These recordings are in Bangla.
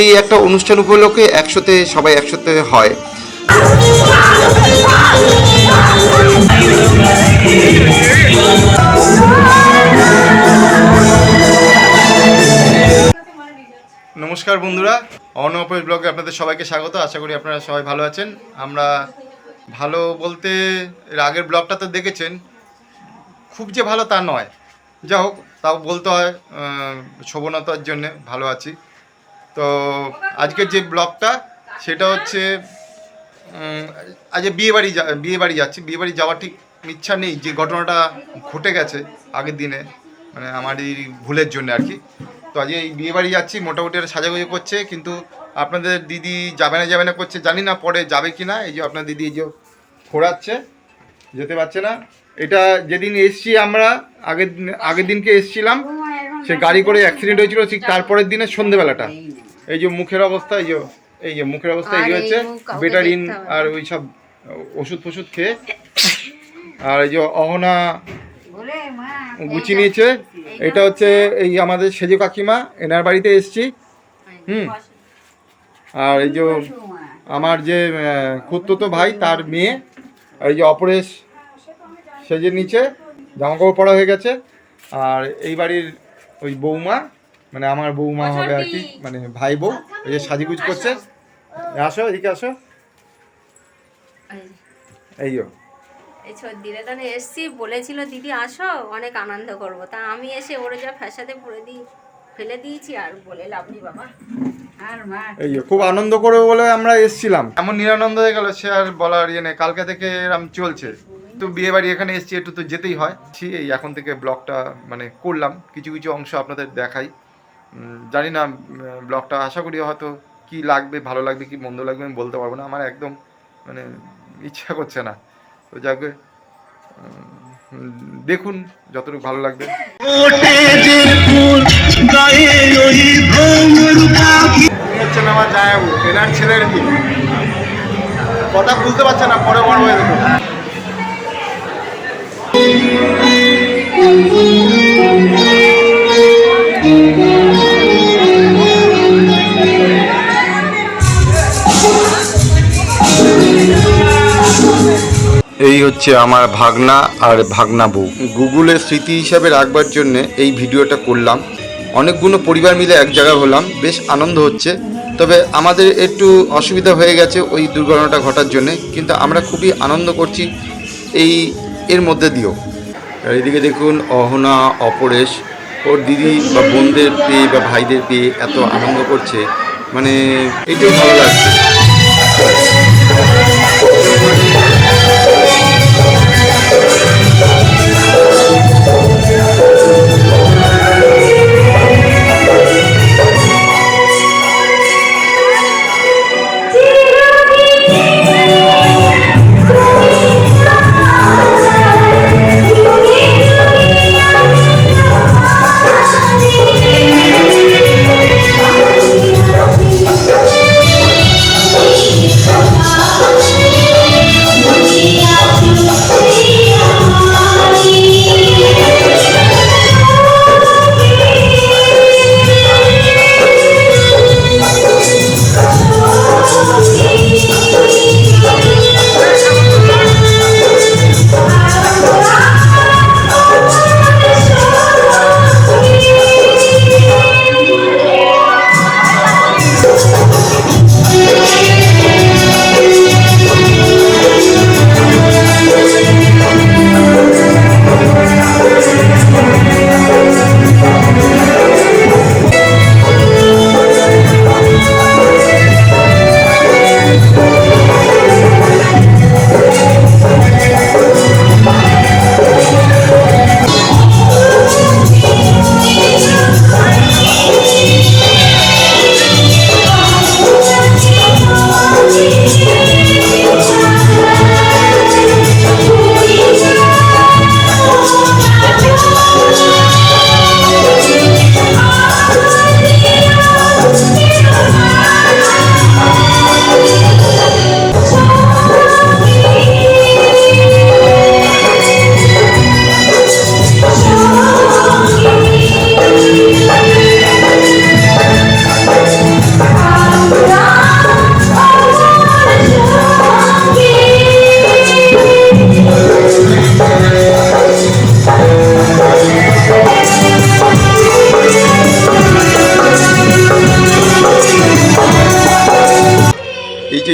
এই একটা অনুষ্ঠান উপলক্ষে একসাথে সবাই একসাথে হয়। নমস্কার বন্ধুরা, অনপেশ ব্লগে আপনাদের সবাইকে স্বাগত। আশা করি আপনারা সবাই ভালো আছেন। আমরা ভালো বলতে এর আগের ব্লগটা তো দেখেছেন, খুব যে ভালো তা নয়, যা হোক তাও বলতে হয় শোভনতার জন্যে ভালো আছি। তো আজকের যে ব্লগটা সেটা হচ্ছে আজ বিয়ে বাড়ি যাচ্ছি। বিয়ে বাড়ি যাওয়ার ঠিক ইচ্ছা নেই, যে ঘটনাটা ঘটে গেছে আগের দিনে, মানে আমার এই ভুলের জন্য আর কি। তো আজকে এই বিয়ে বাড়ি যাচ্ছি, মোটামুটি একটা সাজাগুজো করছে, কিন্তু আপনাদের দিদি যাবে না করছে, জানি না পরে যাবে কি না। এই যে আপনার দিদি এই যে ঘোরাচ্ছে, যেতে পারছে না। এটা যেদিন এসছি আমরা আগের দিনকে এসছিলাম, সে গাড়ি করে অ্যাক্সিডেন্ট হয়েছিল ঠিক তারপরের দিনের সন্ধেবেলাটা। এই যে মুখের অবস্থা, এই যে মুখের অবস্থা এই হচ্ছে বেটারিন আর ওই সব ওষুধ ফষুধ খেয়ে। আর এই যে অহনা গুছিয়ে নিয়েছে। এটা হচ্ছে এই আমাদের সেজো কাকিমা, এনার বাড়িতে এসছি। আর এই যে আমার যে খুড়তুতো ভাই তার মেয়ে, এই যে অপরেশ সেজে নিচে, জামাকাপড় পরা হয়ে গেছে। আর এই বাড়ির ওই বৌমা, মানে আমার বৌমা হবে আর কি, মানে ভাই বউ, এই যে সাজিগুজ করছে। আসো এদিকে আসো। এই এই ছদ্দিরে তাহলে এসছি, বলেছিল দিদি আসো অনেক আনন্দ করবো, তা আমি এসে ওরে যা ফ্যাসাতে ফেলে দিয়েছি, আর বলে লাভ নেই বাবা। আর মা এই খুব আনন্দ করবে বলে আমরা এসছিলাম, এমন নিরানন্দ হয়ে গেল সে আর বলার ইয়ে নেই। কালকে থেকে এরম চলছে। তো বিয়ে বাড়ি এখানে এসছি, একটু তো যেতেই হয়। এই এখন থেকে ব্লগটা মানে করলাম, কিছু কিছু অংশ আপনাদের দেখাই। জানি না ব্লগটা আশা করি হয়তো কি লাগবে, ভালো লাগবে কি মন্দ লাগবে আমি বলতে পারবো না, আমার একদম মানে ইচ্ছা করছে না। তো যাকে দেখুন যতটুকু ভালো লাগবে। হচ্ছেন আমার জায়াবু, এনার ছেলের বিয়ে। কথা বুঝতে পারছে না, পরে বড় হয়ে দেখো। এই হচ্ছে আমার ভাগনা আর ভাগনা বউ। গুগলের স্মৃতি হিসাবে রাখবার জন্য এই ভিডিওটা করলাম। অনেকগুলো পরিবার মিলে এক জায়গায় হলাম, বেশ আনন্দ হচ্ছে। তবে আমাদের একটু অসুবিধা হয়ে গেছে ওই দুর্ঘটনাটা ঘটার জন্যে, কিন্তু আমরা খুবই আনন্দ করছি এর মধ্যে দিয়েও। এইদিকে দেখুন অহনা, অপরেশ ওর দিদি বা বোনদের পেয়ে বা ভাইদের পেয়ে এত আনন্দ করছে, মানে এটাই ভালো লাগছে।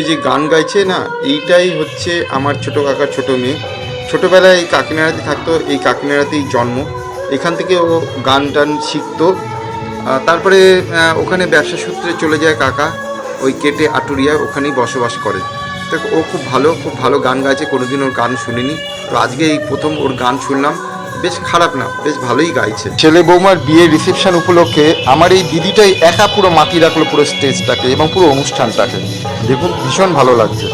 যে গান গাইছে না, এইটাই হচ্ছে আমার ছোটো কাকার ছোটো মেয়ে। ছোটোবেলায় এই কাকিনাড়াতে থাকতো, এই কাকিনাড়াতেই জন্ম, এখান থেকে ও গান টান শিখতো। তারপরে ওখানে ব্যবসা সূত্রে চলে যায় কাকা, ওই কেটে আটুরিয়ায় ওখানেই বসবাস করে। তো ও খুব ভালো গান গাইছে, কোনোদিন ওর গান শুনিনি। তো আজকে এই প্রথম ওর গান শুনলাম, বেশ খারাপ না, বেশ ভালোই গাইছে। ছেলে বৌমার বিয়ের রিসেপশন উপলক্ষে আমার এই দিদিটাই একা পুরো মাতিয়ে রাখলো পুরো স্টেজটাকে এবং পুরো অনুষ্ঠানটাকে। দেখুন ভীষণ ভালো লাগছে।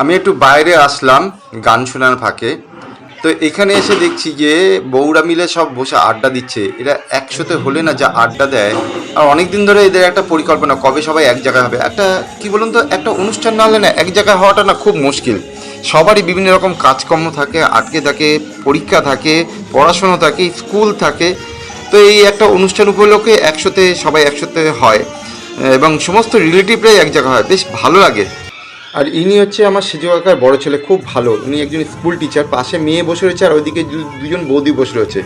আমি একটু বাইরে আসলাম গান শোনার ফাঁকে। তো এখানে এসে দেখছি যে বউরা মিলে সব বসে আড্ডা দিচ্ছে। এরা একসাথে হলে না যা আড্ডা দেয়, আর অনেক দিন ধরে এদের একটা পরিকল্পনা কবে সবাই এক জায়গায় হবে। একটা কি বলুন তো, একটা অনুষ্ঠান না হলে না এক জায়গায় হওয়াটা না খুব মুশকিল। সবারই বিভিন্ন রকম কাজকর্ম থাকে, আটকে থাকে, পরীক্ষা থাকে, পড়াশোনা থাকে, স্কুল থাকে। তো এই একটা অনুষ্ঠান উপলক্ষে সবাই একসাথে হয় এবং সমস্ত রিলেটিভরাই এক জায়গায় হয়, বেশ ভালো লাগে। আর ইনি হচ্ছে আমার সেজো কাকার বড় ছেলে, খুব ভালো। উনি একজন স্কুল টিচার, পাশে মেয়ে বসে রয়েছে আর ওইদিকে দুজন বৌদি বসে রয়েছে।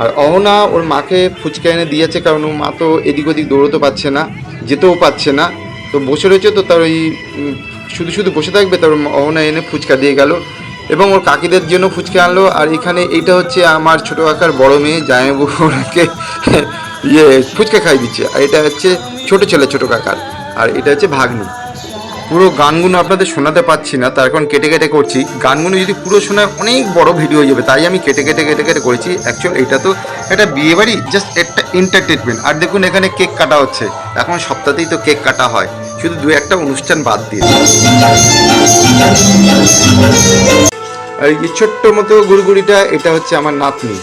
আর অহনা ওর মাকে ফুচকা এনে দিয়েছে, কারণ ওর মা তো এদিক ওদিক দৌড়তে পারছে না, যেতেও পারছে না, তো বসে রয়েছে। তো তার ওই শুধু বসে থাকবে, তার অহনা এনে ফুচকা দিয়ে গেল এবং ওর কাকিদের জন্য ফুচকা আনলো। আর এখানে এইটা হচ্ছে আমার ছোটো কাকার বড় মেয়ে, জামাইবাবুকে ফুচকা খাই দিচ্ছে। আর এটা হচ্ছে ছোটো ছেলে ছোটো কাকার, আর এটা হচ্ছে ভাগ্নি। পুরো গানগুলো আপনাদের শোনাতে পারছি না, তার কারণ কেটে করছি। গানগুলো যদি পুরো শোনায় অনেক বড় ভিডিও হয়ে যাবে, তাই আমি কেটে করেছি। অ্যাকচুয়ালি এটা তো একটা বিয়েবাড়ি, জাস্ট একটা এন্টারটেনমেন্ট। আর দেখুন এখানে কেক কাটা হচ্ছে, এখন সপ্তাহতেই তো কেক কাটা হয়, শুধু দু একটা অনুষ্ঠান বাদ দিয়ে। আর এই ছোট্ট মতো গুড়গুড়িটা, এটা হচ্ছে আমার নাতনি।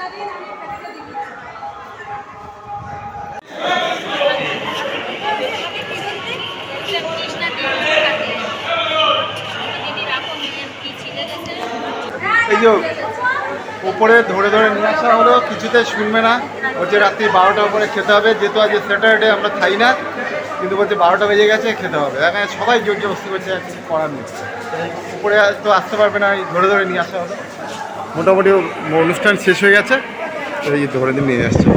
এই যে উপরে ধরে ধরে নিয়ে আসা হলো, কিছুতে শুনবে না, বলছে রাত্রি 12টার পরে খেতে হবে, যেহেতু আজ স্যাটারডে আমরা খাই না, কিন্তু বলছে 12টা বেজে গেছে খেতে হবে। এখানে সবাই জোর জবস্তি করছে, আর কিছু করার নেই। উপরে তো আসতে পারবে না, ধরে ধরে নিয়ে আসা হলো। মোটামুটি অনুষ্ঠান শেষ হয়ে গেছে, এই যে ধরে নিয়ে আসছে।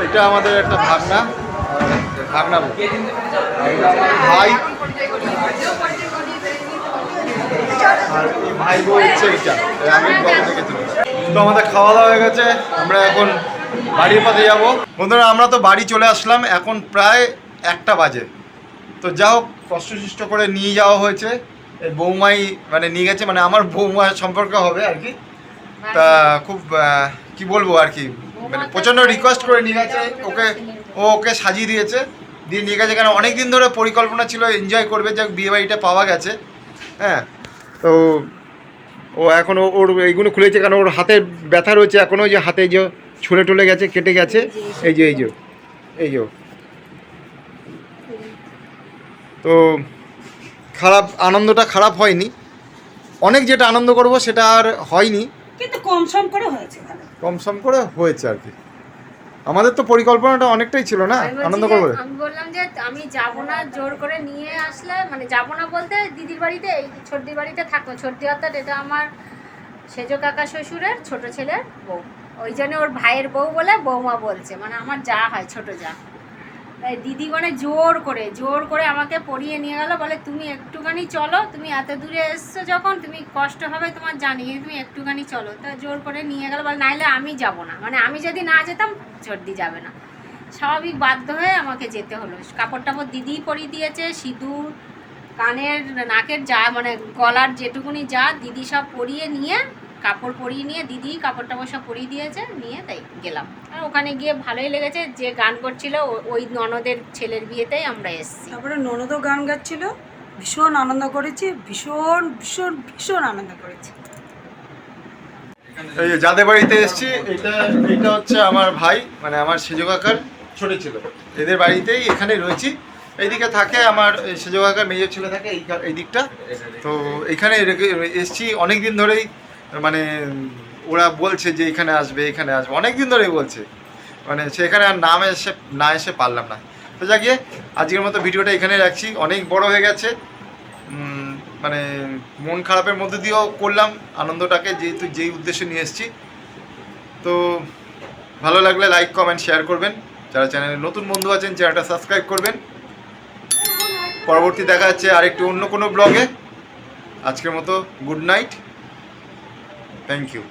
এটা আমাদের একটা ভাগনা, ভাগনা বউ, ভাই, আর এই ভাই বউ হচ্ছে এটা, আমি ব্লগে দেখেছিলাম। তো আমাদের খাওয়া দাওয়া হয়ে গেছে, আমরা এখন বাড়ির পথে যাব। বন্ধুরা আমরা তো বাড়ি চলে আসলাম, এখন প্রায় 1টা বাজে। তো যা হোক কষ্ট করে নিয়ে যাওয়া হয়েছে, এই বৌমাই মানে নিয়ে গেছে, মানে আমার বৌমা সম্পর্ক হবে আর কি। তা খুব কি বলবো আর কি, মানে প্রচণ্ড রিকোয়েস্ট করে নিয়ে গেছে ওকে, ওকে সাজিয়ে দিয়েছে, দিয়ে নিয়ে গেছে। কারণ অনেক দিন ধরে পরিকল্পনা ছিল এনজয় করবে, যাক বিয়ে বাড়িটা পাওয়া গেছে। হ্যাঁ, তো ও এখন ওর এইগুলো খুলেছে, কারণ ওর হাতে ব্যথা রয়েছে এখনও, যে হাতে যে ছুলে টুলে গেছে, কেটে গেছে, এই যে এই যে। তো খারাপ, আনন্দটা খারাপ হয়নি, অনেক যেটা আনন্দ করব সেটা আর হয়নি, কিন্তু কম সম করে হয়েছে, কম সম করে হয়েছে আর কি। আমাদের তো পরিকল্পনাটা অনেকটাই ছিল না আনন্দ করবো। আমি বললাম যে আমি যাব না, জোর করে নিয়ে আসলে, মানে যাব না বলতে দিদির বাড়িতে, এই ছোটদির বাড়িতে থাকবো। ছোটদি অর্থাৎ এটা আমার সেজ কাকা শ্বশুরের ছোট ছেলের বউ, ওই জন্য ওর ভাইয়ের বউ বলে বৌমা বলছে, মানে আমার যা হয়, ছোট যা। তাই দিদি মানে জোর করে আমাকে পরিয়ে নিয়ে গেল, বলে তুমি একটুখানি চলো, তুমি এত দূরে এসছো যখন, তুমি কষ্ট হবে তোমার জানি, তুমি একটুখানি চলো। তা জোর করে নিয়ে গেল, বলে নাইলে আমি যাব না, মানে আমি যদি না যেতাম ছোটদি যাবে না। স্বাভাবিক বাধ্য হয়ে আমাকে যেতে হলো। কাপড় টাপড় দিদিই পরিয়ে দিয়েছে, সিঁদুর, কানের, নাকের যা, মানে গলার যেটুকুনি যা, দিদি সব পরিয়ে নিয়ে, কাপড় পরিয়ে নিয়ে দিদি কাপড় টাপড় সব পরিয়ে দিয়েছে, নিয়ে তাই গেলাম। আর ওখানে গিয়ে ভালোই লেগেছে, যে গান করছিল ওই ননদের ছেলের বিয়েতেই আমরা এসেছি। তারপরে ননদও গান গাচ্ছিল, ভীষণ আনন্দ করেছি, ভীষণ ভীষণ ভীষণ আনন্দ করেছি। এই যে যাদের বাড়িতে এসেছি, এটা হচ্ছে আমার ভাই, মানে আমার সেজ কাকার ছোট ছিল, এদের বাড়িতেই এখানে রয়েছি। এইদিকে থাকে আমার সেজ কাকার মেজর ছেলে থাকে এই দিকটা। তো এখানে এসেছি অনেক দিন ধরেই, মানে ওরা বলছে যে এখানে আসবে অনেক দিন ধরেই বলছে, মানে সেখানে আর না এসে পারলাম না। তো যা গিয়ে আজকের মতো ভিডিওটা এখানে রাখছি, অনেক বড় হয়ে গেছে, মানে মন খারাপের মধ্যে দিয়েও করলাম আনন্দটাকে, যেহেতু যেই উদ্দেশ্যে নিয়ে এসেছি। তো ভালো লাগলে লাইক কমেন্ট শেয়ার করবেন, যারা চ্যানেলে নতুন বন্ধু আছেন চ্যানেলটা সাবস্ক্রাইব করবেন। পরবর্তী দেখা যাচ্ছে আরেকটু অন্য কোনো ব্লগে। আজকের মতো গুড নাইট, থ্যাংক ইউ।